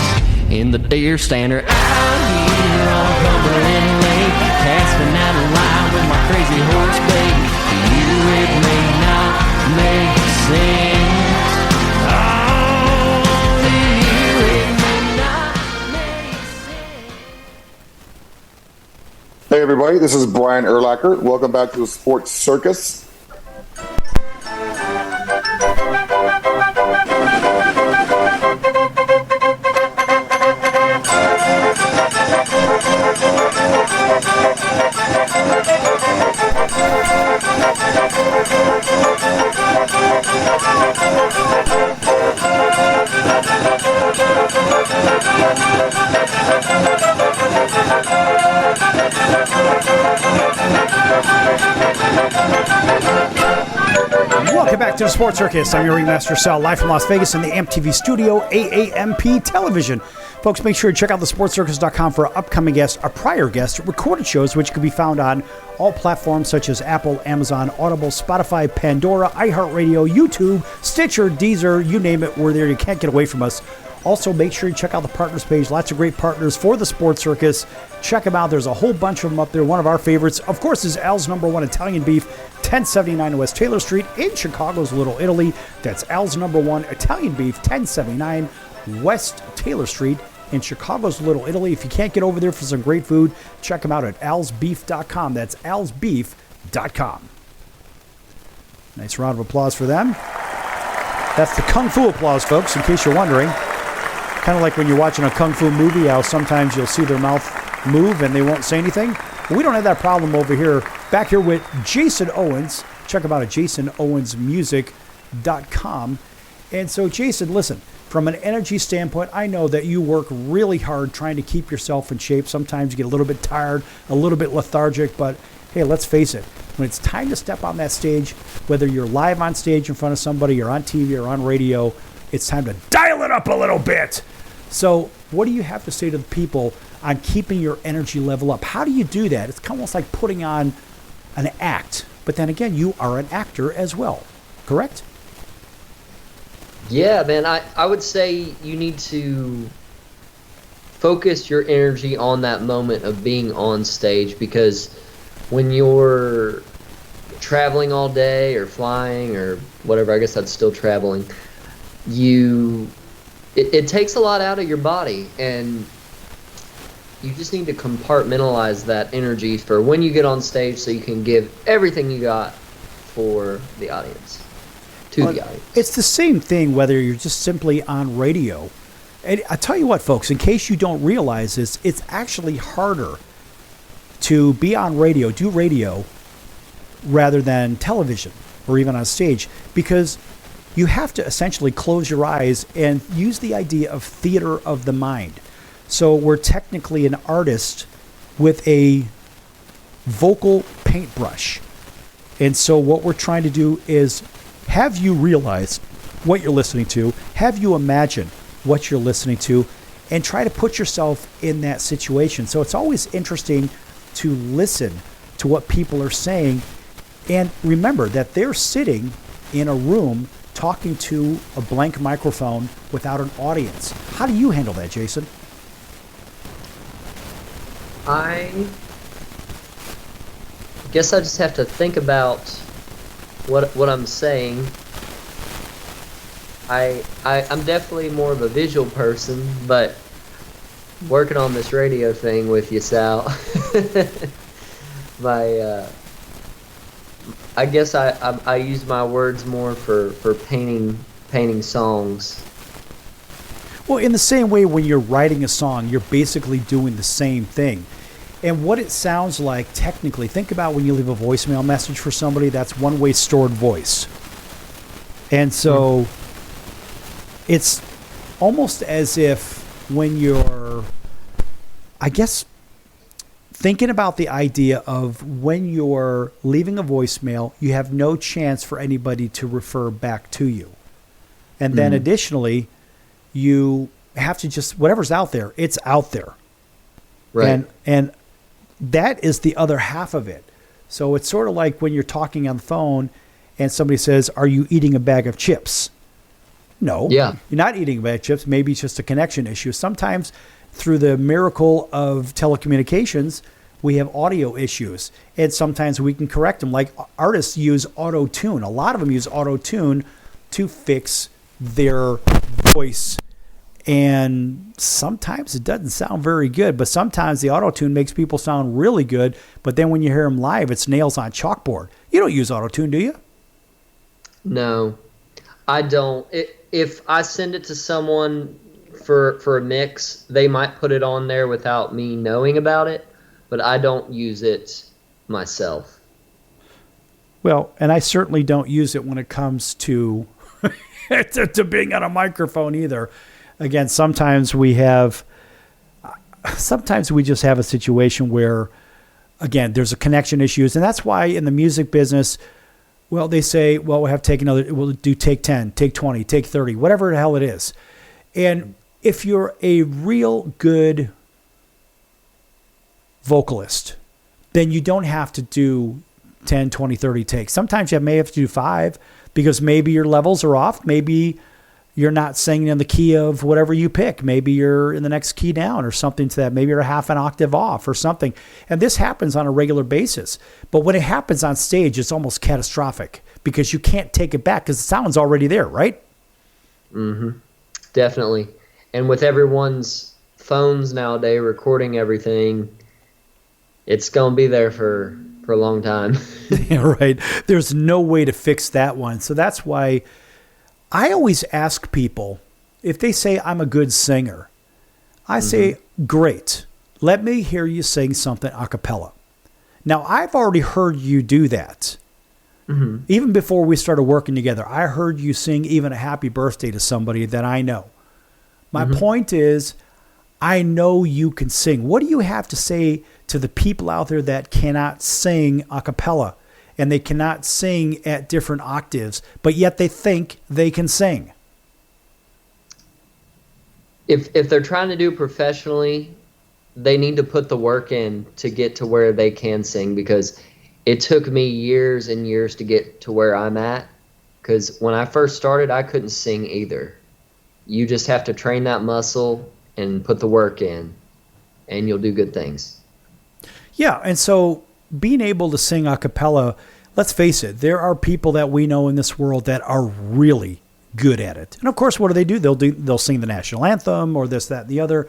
in the deer stand, or out here on Cumberland Lake, casting out a line with my crazy horse bait. To you it may not make sense. Oh, to you it may not make sense. Hey everybody, this is Brian Urlacher. Welcome back to the Sports Circus. Sports Circus. I'm your Ringmaster Sal, live from Las Vegas in the AMP-TV studio, AAMP television. Folks, make sure to check out thesportscircus.com for our upcoming guests, our prior guests, recorded shows, which can be found on all platforms such as Apple, Amazon, Audible, Spotify, Pandora, iHeartRadio, YouTube, Stitcher, Deezer, you name it, we're there. You can't get away from us. Also, make sure you check out the partners page. Lots of great partners for the Sports Circus. Check them out. There's a whole bunch of them up there. One of our favorites, of course, is Al's #1 Italian Beef, 1079 West Taylor Street in Chicago's Little Italy. That's Al's #1 Italian Beef, 1079 West Taylor Street in Chicago's Little Italy. If you can't get over there for some great food, check them out at alsbeef.com. That's alsbeef.com. Nice round of applause for them. That's the Kung Fu applause, folks, in case you're wondering. Kind of like when you're watching a Kung Fu movie, how sometimes you'll see their mouth move and they won't say anything. Well, we don't have that problem over here. Back here with Jason Owens. Check him out at jasonowensmusic.com. And so, Jason, listen, from an energy standpoint, I know that you work really hard trying to keep yourself in shape. Sometimes you get a little bit tired, a little bit lethargic, but hey, let's face it. When it's time to step on that stage, whether you're live on stage in front of somebody or on TV or on radio, it's time to dial it up a little bit. So what do you have to say to the people on keeping your energy level up? How do you do that? It's almost like putting on an act. But then again, you are an actor as well, correct? Yeah, man, I would say you need to focus your energy on that moment of being on stage, because when you're traveling all day or flying or whatever, I guess that's still traveling, it takes a lot out of your body, and you just need to compartmentalize that energy for when you get on stage so you can give everything you got for the audience, the audience. It's the same thing whether you're just simply on radio. And I tell you what, folks, in case you don't realize this, it's actually harder to be on radio, do radio, rather than television or even on stage, because you have to essentially close your eyes and use the idea of theater of the mind. So we're technically an artist with a vocal paintbrush. And so what we're trying to do is have you realize what you're listening to, have you imagine what you're listening to, and try to put yourself in that situation. So it's always interesting to listen to what people are saying, and remember that they're sitting in a room talking to a blank microphone without an audience. How do you handle that, Jason? I guess I just have to think about what I'm saying. I'm definitely more of a visual person, but working on this radio thing with you, Sal, I guess I use my words more for painting songs. Well, in the same way, when you're writing a song, you're basically doing the same thing. And what it sounds like technically, think about when you leave a voicemail message for somebody, that's one-way stored voice. And so it's almost as if when you're, I guess, thinking about the idea of when you're leaving a voicemail, you have no chance for anybody to refer back to you. And then additionally, you have to just, whatever's out there, it's out there. Right. And that is the other half of it. So it's sort of like when you're talking on the phone and somebody says, "Are you eating a bag of chips?" No. Yeah. You're not eating a bag of chips. Maybe it's just a connection issue. Sometimes through the miracle of telecommunications, we have audio issues, and sometimes we can correct them. Like artists use auto-tune. A lot of them use auto-tune to fix their voice, and sometimes it doesn't sound very good, but sometimes the auto-tune makes people sound really good, but then when you hear them live, it's nails on chalkboard. You don't use auto-tune, do you? No, I don't. If I send it to someone for a mix, they might put it on there without me knowing about it, but I don't use it myself. Well, and I certainly don't use it when it comes to to being on a microphone either. Again, sometimes we just have a situation where, again, there's a connection issues, and that's why in the music business, Well, they say, well, we'll have take another, we'll do take 10, take 20, take 30, whatever the hell it is. And if you're a real good vocalist, then you don't have to do 10, 20, 30 takes. Sometimes you may have to do 5 because maybe your levels are off. Maybe you're not singing in the key of whatever you pick. Maybe you're in the next key down or something to that. Maybe you're a half an octave off or something. And this happens on a regular basis. But when it happens on stage, it's almost catastrophic because you can't take it back because the sound's already there, right? Mm-hmm. Definitely. And with everyone's phones nowadays recording everything, it's going to be there for a long time. Yeah, right. There's no way to fix that one. So that's why I always ask people, if they say I'm a good singer, I say, great. Let me hear you sing something a cappella. Now, I've already heard you do that. Mm-hmm. Even before we started working together, I heard you sing even a happy birthday to somebody that I know. My point is, I know you can sing. What do you have to say to the people out there that cannot sing a cappella and they cannot sing at different octaves, but yet they think they can sing? If they're trying to do professionally, they need to put the work in to get to where they can sing, because it took me years and years to get to where I'm at, because when I first started, I couldn't sing either. You just have to train that muscle and put the work in, and you'll do good things. Yeah, and so being able to sing a cappella, let's face it, there are people that we know in this world that are really good at it. And of course, what do? They'll sing the national anthem or this, that, and the other,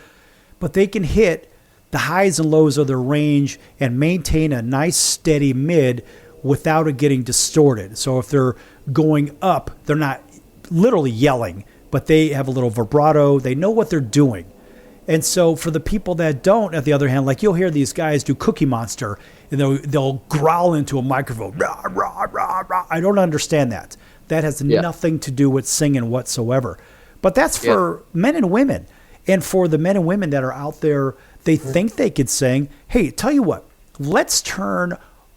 but they can hit the highs and lows of their range and maintain a nice steady mid without it getting distorted. So if they're going up, they're not literally yelling, but they have a little vibrato. They know what they're doing. And so for the people that don't, at the other hand, like you'll hear these guys do Cookie Monster, and they'll growl into a microphone. Rah, rah, rah, rah. I don't understand that. That has nothing to do with singing whatsoever. But that's for men and women. And for the men and women that are out there, they think they could sing. Hey, tell you what, let's turn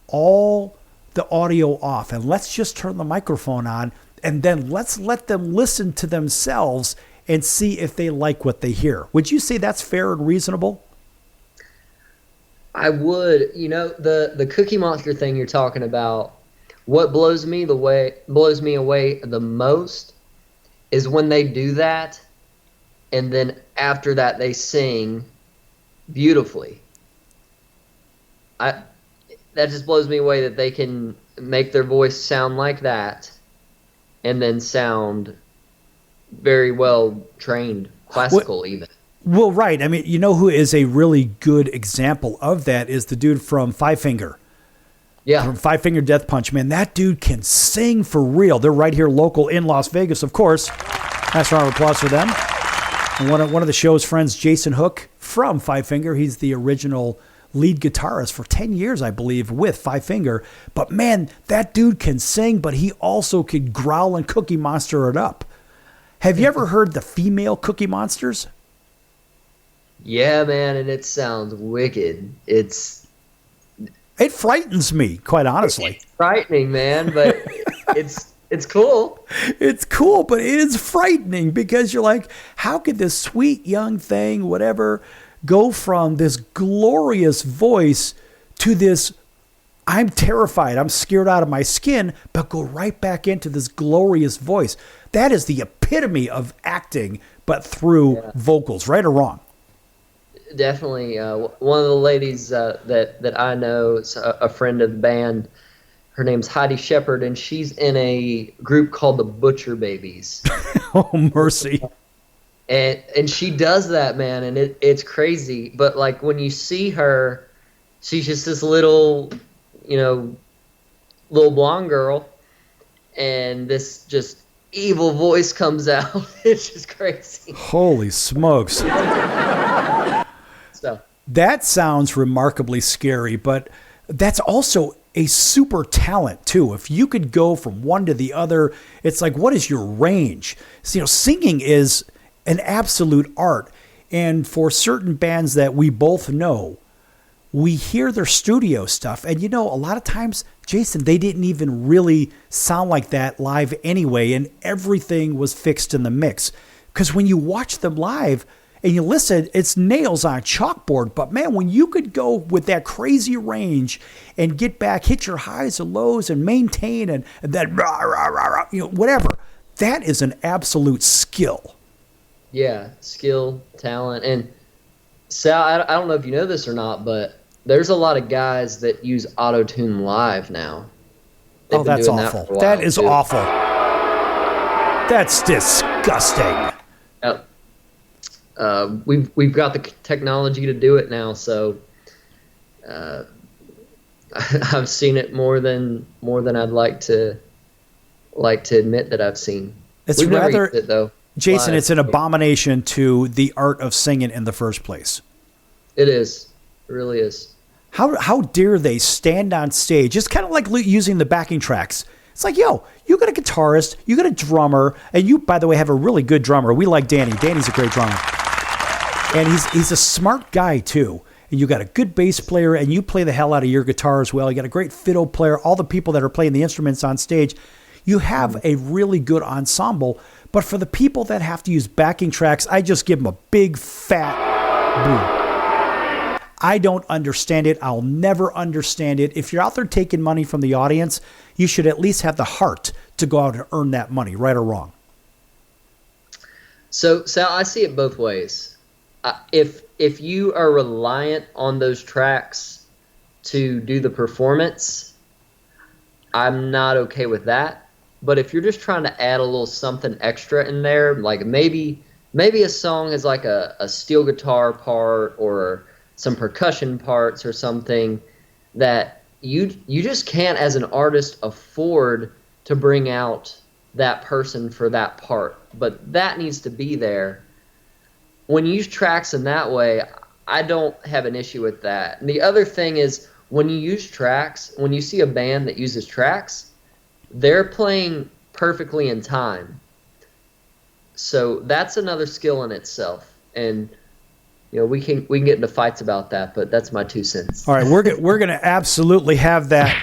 all the audio off and let's just turn the microphone on, and then let's let them listen to themselves and see if they like what they hear. Would you say that's fair and reasonable? I would. You know, the Cookie Monster thing you're talking about, what blows me away the most is when they do that, and then after that they sing beautifully. That just blows me away that they can make their voice sound like that and then sound very well trained, classical even. Well, right. I mean, you know who is a really good example of that is the dude from Five Finger. Yeah. From Five Finger Death Punch, man. That dude can sing for real. They're right here local in Las Vegas, of course. Nice round of applause for them. And one of the show's friends, Jason Hook from Five Finger, he's the original lead guitarist for 10 years, I believe, with Five Finger. But man, that dude can sing, but he also could growl and Cookie Monster it up. Have you ever heard the female Cookie Monsters? Yeah, man, and it sounds wicked. It frightens me, quite honestly. It's frightening, man, but it's cool. It's cool, but it is frightening because you're like, how could this sweet young thing, whatever, go from this glorious voice to this, I'm terrified, I'm scared out of my skin, but go right back into this glorious voice. That is the epitome of acting, but through vocals, right or wrong? Definitely. One of the ladies that I know is a friend of the band. Her name's Heidi Shepard, and she's in a group called the Butcher Babies. Oh, mercy. And she does that, man, and it's crazy. But, like, when you see her, she's just this little blonde girl, and this just evil voice comes out. It's just crazy. Holy smokes. So that sounds remarkably scary, but that's also a super talent too. If you could go from one to the other, it's like, what is your range? So, singing is an absolute art. And for certain bands that we both know, we hear their studio stuff, and a lot of times Jason, they didn't even really sound like that live anyway, and everything was fixed in the mix. Because when you watch them live and you listen, it's nails on a chalkboard. But man, when you could go with that crazy range and get back, hit your highs and lows and maintain and then rah, rah, rah, rah, whatever, that is an absolute skill. Yeah, skill, talent. And Sal, I don't know if you know this or not, but there's a lot of guys that use auto-tune live now. They've been that's doing awful. That for a while, that is too. awful. That's disgusting. We've got the technology to do it now, so I've seen it more than I'd like to admit that I've seen. We've never used it, though. Jason, Live. it's an abomination to the art of singing in the first place. It is. It really is. How dare they stand on stage? It's kind of like using the backing tracks. It's like, yo, you got a guitarist, you got a drummer, and you, by the way, have a really good drummer. We like Danny. Danny's a great drummer. And he's a smart guy, too. And you got a good bass player, and you play the hell out of your guitar as well. You got a great fiddle player, all the people that are playing the instruments on stage. You have a really good ensemble. But for the people that have to use backing tracks, I just give them a big, fat boo. I don't understand it. I'll never understand it. If you're out there taking money from the audience, you should at least have the heart to go out and earn that money, right or wrong. So, Sal, I see it both ways. If you are reliant on those tracks to do the performance, I'm not okay with that. But if you're just trying to add a little something extra in there, like maybe a song is like a steel guitar part or some percussion parts or something that you just can't, as an artist, afford to bring out that person for that part. But that needs to be there. When you use tracks in that way, I don't have an issue with that. And the other thing is, when you use tracks, when you see a band that uses tracks, they're playing perfectly in time. So that's another skill in itself. And we can get into fights about that, but that's my 2 cents. All right, we're going to absolutely have that,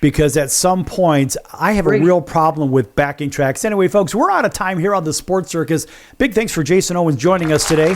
because at some point I have a real problem with backing tracks. Anyway, folks, we're out of time here on the Sports Circus. Big thanks for Jason Owens joining us today.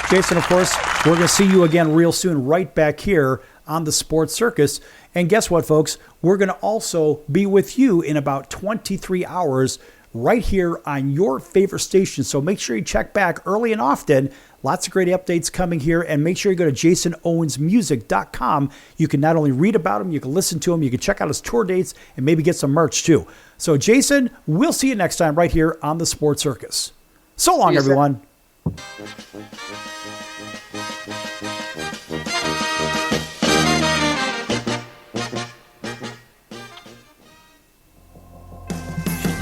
Jason, of course, we're going to see you again real soon right back here on the Sports Circus. And guess what, folks? We're going to also be with you in about 23 hours right here on your favorite station. So make sure you check back early and often. Lots of great updates coming here. And make sure you go to jasonowensmusic.com. You can not only read about him, you can listen to him, you can check out his tour dates, and maybe get some merch too. So, Jason, we'll see you next time right here on the Sports Circus. So long, everyone.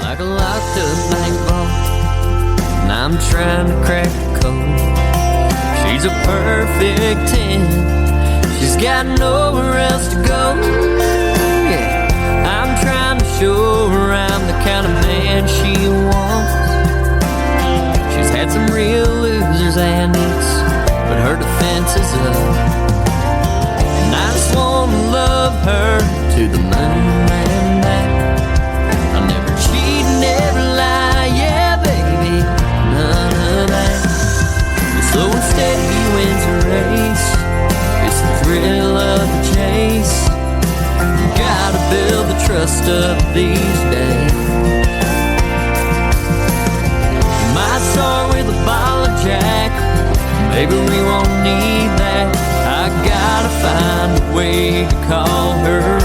Like a locked up bank vault, and I'm trying to crack the code. She's a perfect 10. She's got nowhere else to go. Yeah, I'm trying to show her I'm the kind of man she wants. She's had some real losers and it's, but her defense is up. And I just want to love her to the moon and back. I'll never cheat, never lie, yeah, baby, none of that. But slow and steady wins the race. It's the thrill of the chase. You gotta build the trust up these days. You might start with a ball of Jack, maybe we won't need that. I gotta find a way to call her